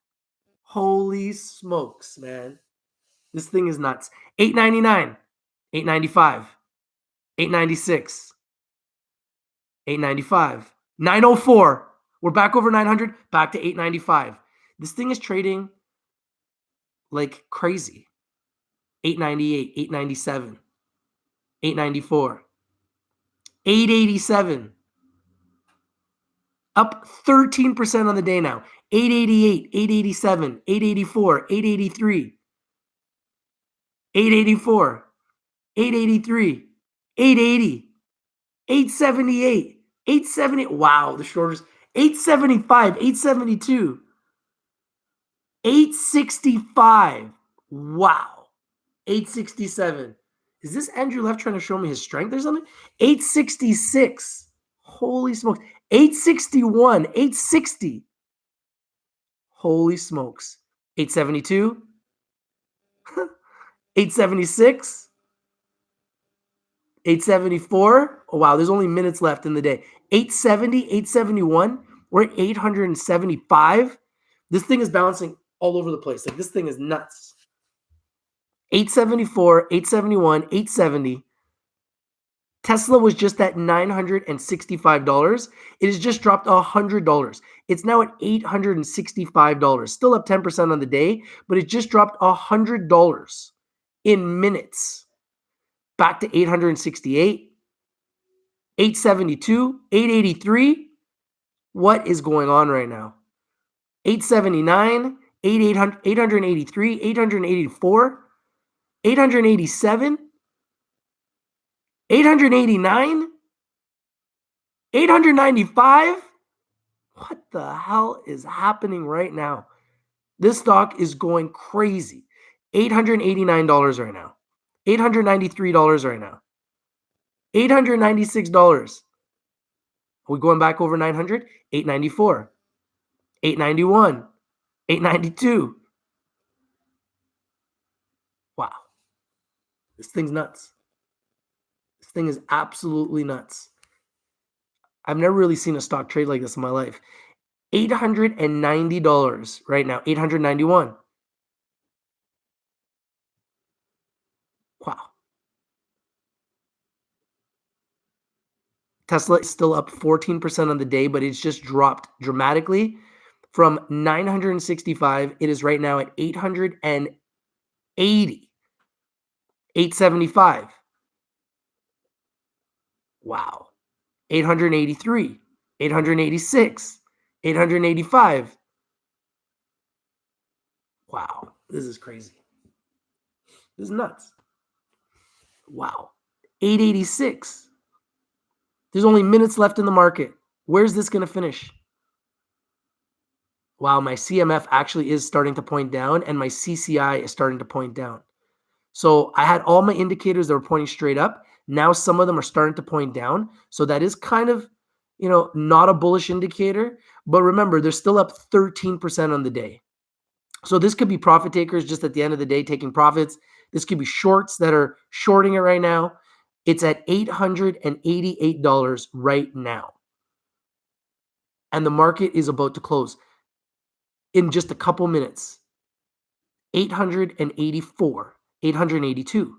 Speaker 1: Holy smokes, man. This thing is nuts. 899, 895, 896, 895, 904. We're back over 900, back to 895. This thing is trading like crazy. 898, 897, 894, 887. Up 13% on the day now. 888, 887, 884, 883, 884, 883, 880, 878, 878. Wow, the shorters. 875, 872, 865. Wow. 867. Is this Andrew Left trying to show me his strength or something? 866. Holy smokes. 861, 860. Holy smokes. 872, 876, 874. Oh, wow. There's only minutes left in the day. 870, 871. We're at 875. This thing is bouncing all over the place. Like, this thing is nuts. 874, 871, 870. Tesla was just at $965. It has just dropped $100. It's now at $865. Still up 10% on the day, but it just dropped $100 in minutes. Back to 868, 872, 883. What is going on right now? 879, 883, 884, 887, 889, 895. What the hell is happening right now? This stock is going crazy. $889 right now. $893 right now. $896. Are we going back over 900? 894. 891. 892. Wow. This thing's nuts. This thing is absolutely nuts. I've never really seen a stock trade like this in my life. $890 right now. 891. Wow. Tesla is still up 14% on the day, but it's just dropped dramatically from 965. It is right now at 880, 875. Wow. 883, 886, 885. Wow. This is crazy. This is nuts. Wow. 886. There's only minutes left in the market. Where's this going to finish? Wow, my CMF actually is starting to point down, and my CCI is starting to point down. So I had all my indicators that were pointing straight up. Now some of them are starting to point down. So that is kind of, not a bullish indicator. But remember, they're still up 13% on the day. So this could be profit takers just at the end of the day taking profits. This could be shorts that are shorting it right now. It's at $888 right now. And the market is about to close in just a couple minutes. 884, 882,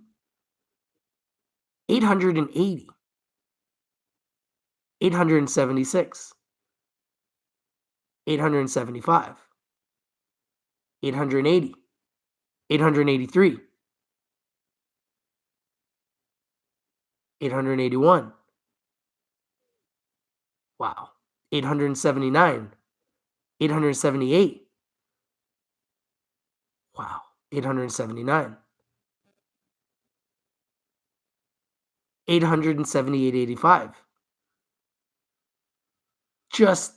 Speaker 1: 880, 876, 875, 880, 883, 881. Wow. 879, 878. Wow. 879. 878.85. Just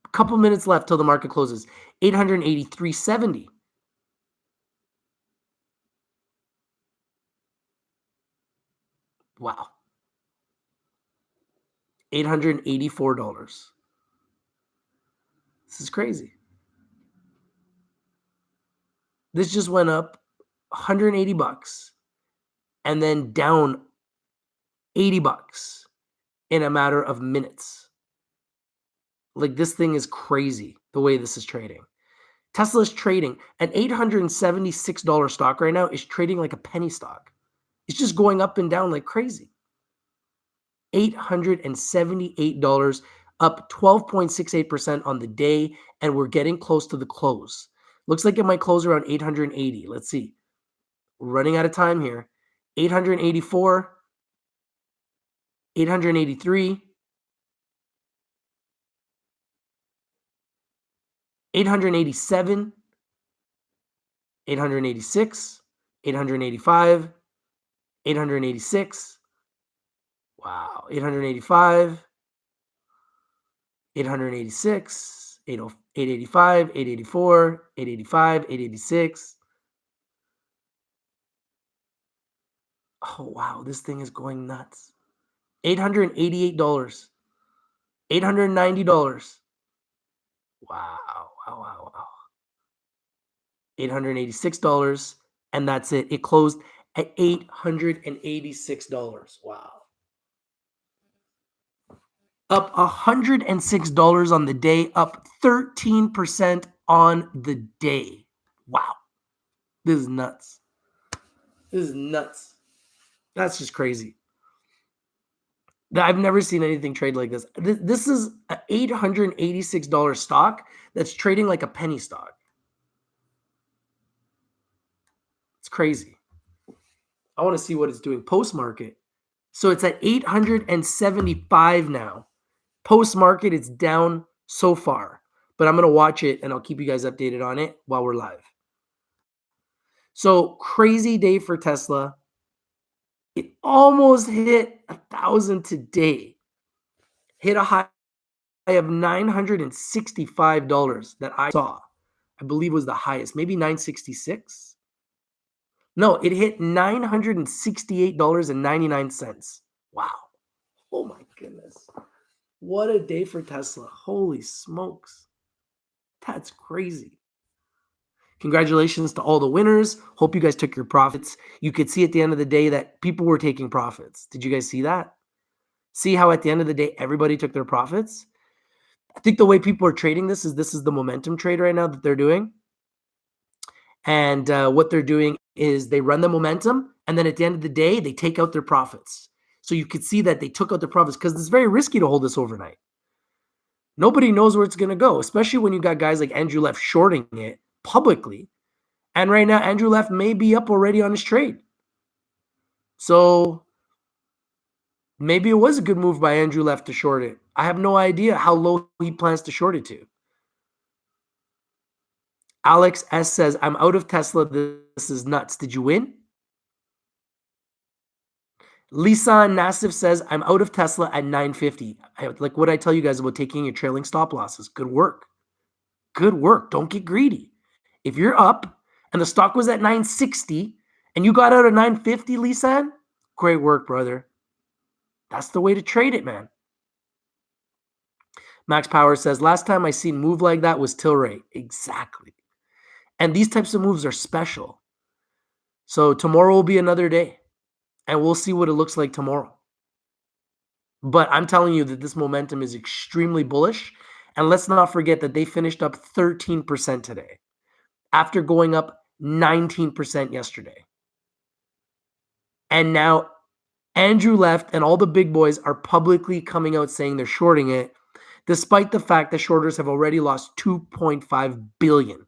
Speaker 1: a couple minutes left till the market closes. 883.70. Wow. $884. This is crazy. This just went up $180 and then down $80 in a matter of minutes. Like, this thing is crazy the way this is trading. Tesla's trading an $876 stock right now is trading like a penny stock. It's just going up and down like crazy. $878, up 12.68% on the day, and we're getting close to the close. Looks like it might close around 880. Let's see. We're running out of time here. 884, 883, 887, 886, 885, 886. Wow, 885, 886, 885, 884, 885, 886. Oh, wow, this thing is going nuts. $888, $890. Wow, wow, wow, wow. $886, and that's it. It closed at $886. Wow. Up $106 on the day, up 13% on the day. Wow. This is nuts. This is nuts. That's just crazy. I've never seen anything trade like this. This is an $886 stock that's trading like a penny stock. It's crazy. I want to see what it's doing post-market. So it's at 875 now. Post-market, it's down so far. But I'm going to watch it, and I'll keep you guys updated on it while we're live. So crazy day for Tesla. It almost hit 1,000 today. Hit a high of $965 that I saw. I believe was the highest, maybe 966. No, it hit $968.99. Wow. Oh my goodness. What a day for Tesla. Holy smokes. That's crazy. Congratulations to all the winners. Hope you guys took your profits. You could see at the end of the day that people were taking profits. Did you guys see that? See how at the end of the day, everybody took their profits? I think the way people are trading this is the momentum trade right now that they're doing. And what they're doing is they run the momentum, and then at the end of the day, they take out their profits. So you could see that they took out their profits because it's very risky to hold this overnight. Nobody knows where it's going to go, especially when you got guys like Andrew Leff shorting it publicly. And right now, Andrew Leff may be up already on his trade. So maybe it was a good move by Andrew Leff to short it. I have no idea how low he plans to short it to. Alex S says, I'm out of Tesla. This is nuts. Did you win? Lisa Nassif says, I'm out of Tesla at 950. Like what I tell you guys about taking your trailing stop losses. Good work. Good work. Don't get greedy. If you're up and the stock was at 960 and you got out at 950, Lisa, great work, brother. That's the way to trade it, man. Max Power says, last time I seen move like that was Tilray. Exactly. And these types of moves are special. So tomorrow will be another day, and we'll see what it looks like tomorrow. But I'm telling you that this momentum is extremely bullish. And let's not forget that they finished up 13% today after going up 19% yesterday. And now Andrew Leff and all the big boys are publicly coming out saying they're shorting it, despite the fact that shorters have already lost $2.5 billion.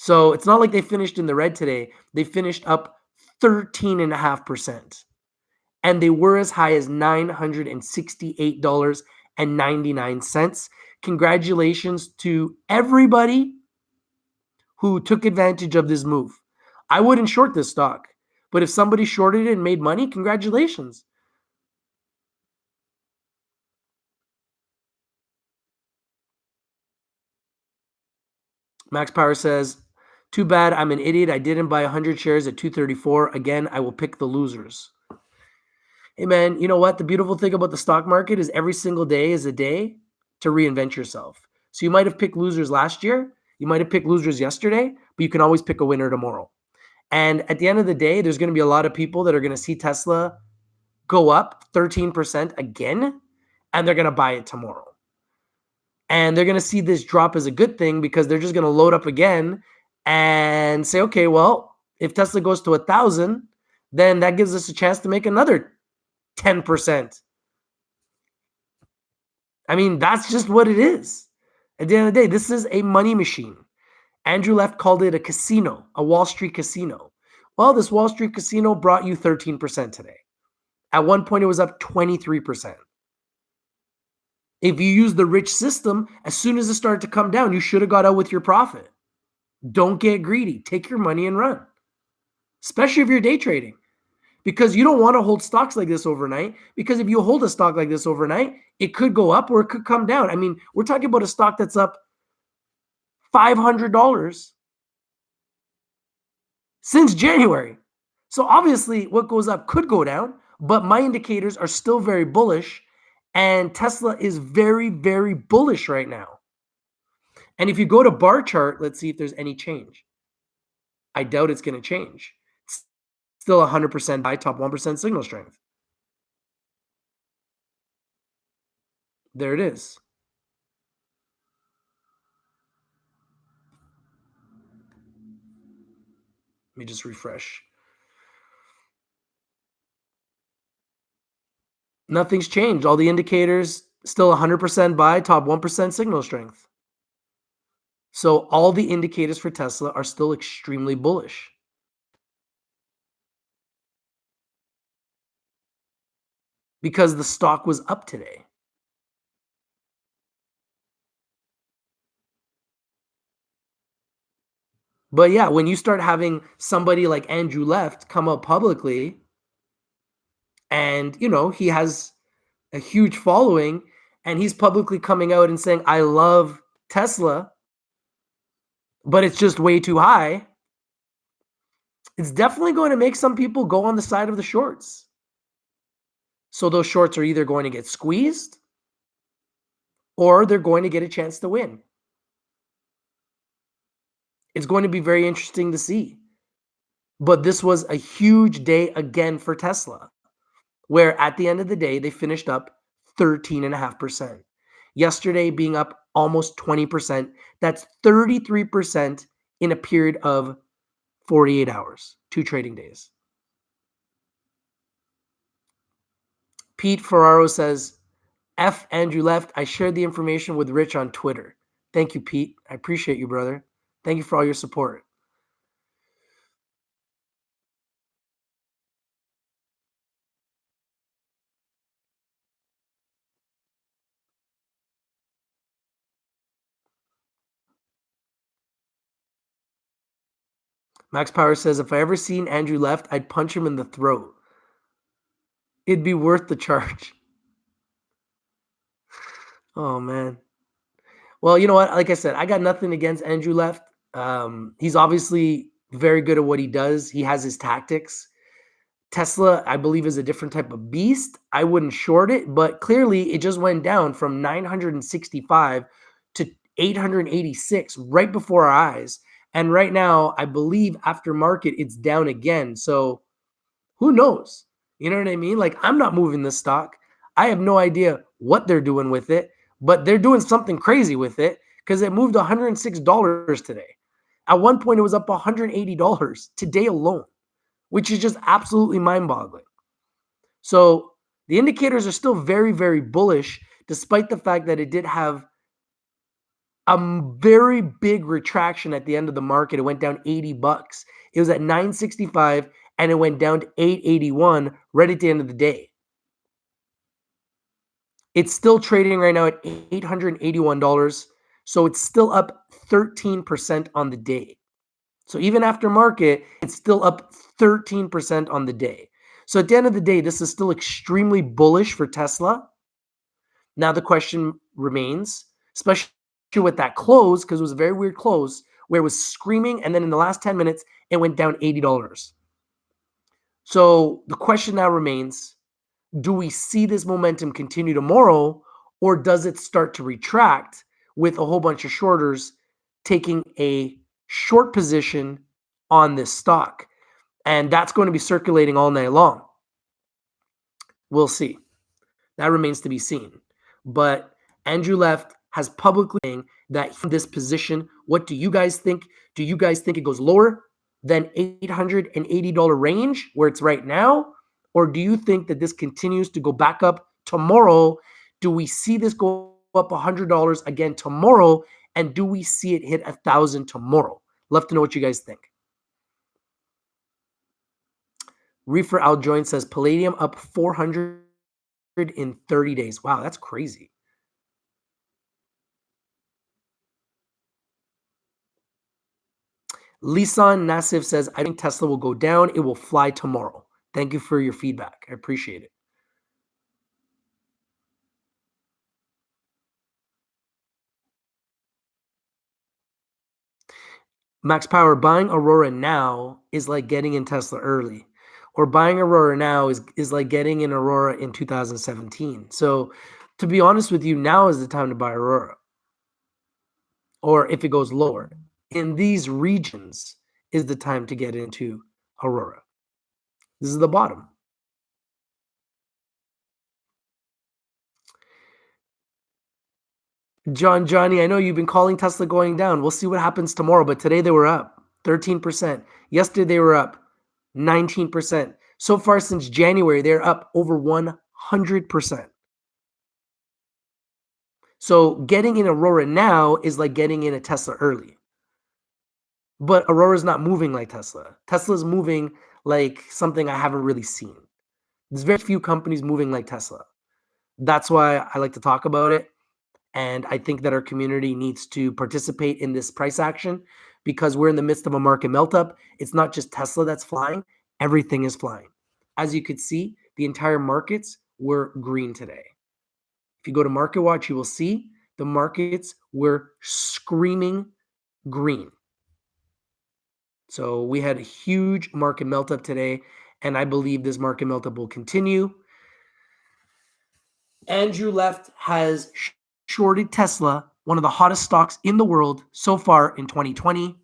Speaker 1: So it's not like they finished in the red today. They finished up 13.5%. And they were as high as $968.99. Congratulations to everybody who took advantage of this move. I wouldn't short this stock, but if somebody shorted it and made money, congratulations. Max Power says, too bad, I'm an idiot. I didn't buy 100 shares at 234. Again, I will pick the losers. Hey, man, you know what? The beautiful thing about the stock market is every single day is a day to reinvent yourself. So you might have picked losers last year. You might have picked losers yesterday, but you can always pick a winner tomorrow. And at the end of the day, there's going to be a lot of people that are going to see Tesla go up 13% again, and they're going to buy it tomorrow. And they're going to see this drop as a good thing because they're just going to load up again and say, okay, well, if Tesla goes to 1,000, then that gives us a chance to make another 10%. I mean, that's just what it is. At the end of the day, this is a money machine. Andrew Left called it a casino, a Wall Street casino. Well, this Wall Street casino brought you 13% today. At one point, it was up 23%. If you use the rich system, as soon as it started to come down, you should have got out with your profit. Don't get greedy. Take your money and run, especially if you're day trading, because you don't want to hold stocks like this overnight, because if you hold a stock like this overnight, it could go up or it could come down. I mean, we're talking about a stock that's up $500 since January. So obviously what goes up could go down, but my indicators are still very bullish, and Tesla is very, very bullish right now. And if you go to bar chart, let's see if there's any change. I doubt it's going to change. It's still 100% buy, top 1% signal strength. There it is. Let me just refresh. Nothing's changed. All the indicators still 100% buy, top 1% signal strength. So all the indicators for Tesla are still extremely bullish. Because the stock was up today. But yeah, when you start having somebody like Andrew Left come up publicly, and he has a huge following, and he's publicly coming out and saying, I love Tesla, but it's just way too high, it's definitely going to make some people go on the side of the shorts. So those shorts are either going to get squeezed or they're going to get a chance to win. It's going to be very interesting to see. But this was a huge day again for Tesla, where at the end of the day, they finished up 13.5%. Yesterday being up almost 20%. That's 33% in a period of 48 hours, 2 trading days. Pete Ferraro says, F Andrew Left. I shared the information with Rich on Twitter. Thank you, Pete. I appreciate you, brother. Thank you for all your support. Max Power says, if I ever seen Andrew Left, I'd punch him in the throat. It'd be worth the charge. Oh, man. Well, you know what? Like I said, I got nothing against Andrew Left. He's obviously very good at what he does. He has his tactics. Tesla, I believe, is a different type of beast. I wouldn't short it, but clearly it just went down from 965 to 886 right before our eyes. And right now, I believe after market, it's down again. So who knows? You know what I mean? Like, I'm not moving this stock. I have no idea what they're doing with it, but they're doing something crazy with it because it moved $106 today. At one point, it was up $180 today alone, which is just absolutely mind-boggling. So the indicators are still very, very bullish, despite the fact that it did have a very big retraction at the end of the market. It went down $80. It was at 965 and it went down to 881 right at the end of the day. It's still trading right now at $881. So it's still up 13% on the day. So even after market, it's still up 13% on the day. So at the end of the day, this is still extremely bullish for Tesla. Now the question remains, especially with that close, because it was a very weird close, where it was screaming, and then in the last 10 minutes, it went down $80. So the question now remains, do we see this momentum continue tomorrow, or does it start to retract with a whole bunch of shorters taking a short position on this stock? And that's going to be circulating all night long. We'll see. That remains to be seen. But Andrew Left has publicly saying that from this position, what do you guys think? Do you guys think it goes lower than $880 range where it's right now? Or do you think that this continues to go back up tomorrow? Do we see this go up $100 again tomorrow? And do we see it hit 1,000 tomorrow? Love to know what you guys think. Reefer Al Joint says Palladium up 400 in 30 days. Wow, that's crazy. Lisan Nassif says, I think Tesla will go down. It will fly tomorrow. Thank you for your feedback. I appreciate it. Max Power, buying Aurora now is like getting in Tesla early. Or buying Aurora now is like getting in Aurora in 2017. So to be honest with you, now is the time to buy Aurora. Or if it goes lower. In these regions is the time to get into Aurora. This is the bottom. Johnny, I know you've been calling Tesla going down. We'll see what happens tomorrow, but today they were up 13%. Yesterday they were up 19%. So far since January, they're up over 100%. So getting in Aurora now is like getting in a Tesla early. But Aurora's not moving like Tesla. Tesla's moving like something I haven't really seen. There's very few companies moving like Tesla. That's why I like to talk about it. And I think that our community needs to participate in this price action because we're in the midst of a market melt-up. It's not just Tesla that's flying. Everything is flying. As you could see, the entire markets were green today. If you go to MarketWatch, you will see the markets were screaming green. So we had a huge market melt-up today, and I believe this market melt-up will continue. Andrew Left has shorted Tesla, one of the hottest stocks in the world so far in 2020.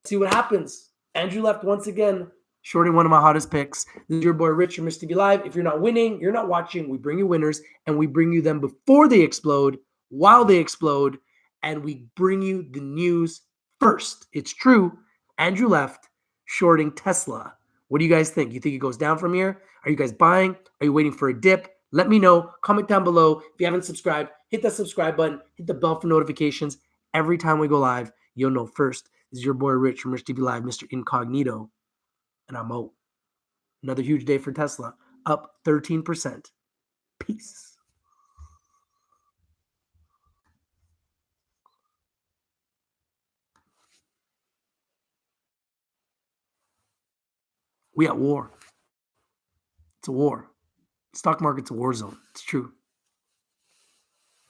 Speaker 1: See what happens. Andrew Left once again, shorting one of my hottest picks. This is your boy Rich from Mr. B Live. If you're not winning, you're not watching. We bring you winners, and we bring you them before they explode, while they explode, and we bring you the news first. It's true. Andrew Left shorting Tesla. What do you guys think? You think it goes down from here? Are you guys buying? Are you waiting for a dip? Let me know. Comment down below. If you haven't subscribed, hit that subscribe button. Hit the bell for notifications. Every time we go live, you'll know first. This is your boy Rich from Rich TV Live, Mr. Incognito. And I'm out. Another huge day for Tesla. Up 13%. Peace. We at war. It's a war. Stock market's a war zone. It's true.